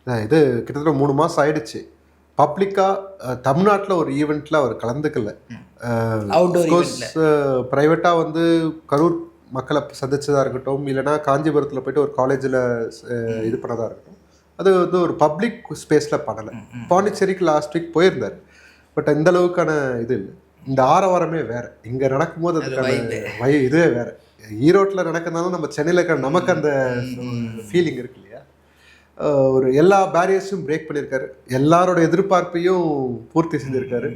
இது கிட்டத்தட்ட 3 மாதம் ஆயிடுச்சு. பப்ளிக்காக தமிழ்நாட்டில் ஒரு ஈவெண்ட்டில் அவர் கலந்துக்கல. அவுட்டோர் கோர்ஸ் ஈவெண்ட்ல ப்ரைவேட்டாக வந்து கரூர் மக்களை சந்திச்சதாக இருக்கட்டும், இல்லைனா காஞ்சிபுரத்தில் போயிட்டு ஒரு காலேஜில் இது பண்ணதாக இருக்கட்டும், அது வந்து ஒரு பப்ளிக் ஸ்பேஸில் பண்ணலை. பாண்டிச்சேரிக்கு லாஸ்ட் வீக் போயிருந்தார். பட் இந்த அளவுக்கான இது இல்லை. இந்த ஆரவாரமே வேறு. இங்கே நடக்கும்போது அதுக்கான இதுவே வேறு. ஈரோட்டில் நடக்கிறதுனாலும் நம்ம சென்னையில் இருக்கிற நமக்கு அந்த ஃபீலிங் இருக்கு இல்லையா? ஒரு எல்லா பேரியர்ஸும் பிரேக் பண்ணியிருக்காரு. எல்லாரோட எதிர்பார்ப்பையும் பூர்த்தி செஞ்சுருக்காரு.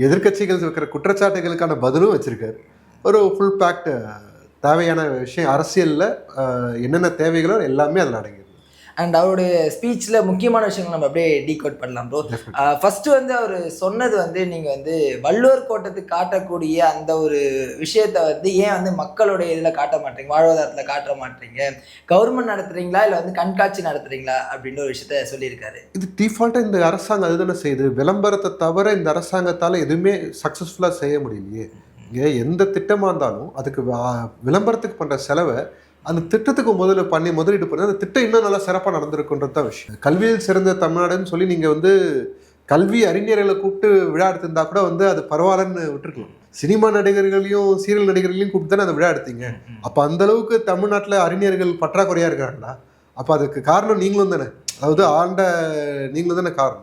எதிர்கட்சிகள் வைக்கிற குற்றச்சாட்டுகளுக்கான பதிலும் வச்சுருக்காரு. ஒரு ஃபுல் பேக்டு தேவையான விஷயம் அரசியலில் என்னென்ன தேவைகளோ எல்லாமே அதில் அடங்கிருக்கு. அண்ட் அவருடைய ஸ்பீச்சில் முக்கியமான விஷயங்கள் நம்ம அப்படியே டீகோட் பண்ணலாம் ப்ரோ. ஃபஸ்ட்டு வந்து அவர் சொன்னது வந்து நீங்கள் வந்து வள்ளுவர் கோட்டத்துக்கு காட்டக்கூடிய அந்த ஒரு விஷயத்த வந்து ஏன் வந்து மக்களுடைய இதில் காட்ட மாட்டீங்க, வாழ்வாதாரத்தில் காட்ட மாட்டீங்க, கவர்மெண்ட் நடத்துகிறீங்களா இல்லை வந்து கண்காட்சி நடத்துகிறீங்களா அப்படின்ற ஒரு விஷயத்த சொல்லியிருக்காரு. இது டிஃபால்ட்டாக இந்த அரசாங்கம் அதுதானே செய்யுது. விளம்பரத்தை தவிர இந்த அரசாங்கத்தால் எதுவுமே சக்ஸஸ்ஃபுல்லாக செய்ய முடியலையே. இங்கே எந்த திட்டமாக இருந்தாலும் அதுக்கு விளம்பரத்துக்கு பண்ணுற செலவை அந்த திட்டத்துக்கு முதலீடு பண்ணி அந்த திட்டம் இன்னும் நல்லா சிறப்பாக நடந்திருக்குன்றது தான் விஷயம். கல்வியில் சிறந்த தமிழ்நாடுன்னு சொல்லி நீங்கள் வந்து கல்வி அறிஞர்களை கூப்பிட்டு விழா எடுத்திருந்தா கூட வந்து அது பரவாயில்லன்னு விட்டுருக்கலாம். சினிமா நடிகர்களையும் சீரியல் நடிகர்களையும் கூப்பிட்டு தானே அந்த விழா எடுத்தீங்க. அப்போ அந்த அளவுக்கு தமிழ்நாட்டில் அறிஞர்கள் பற்றாக்குறையாக இருக்கிறாங்களா? அப்போ அதுக்கு காரணம் நீங்களும் தானே, அதாவது நீங்களும் தானே காரணம்.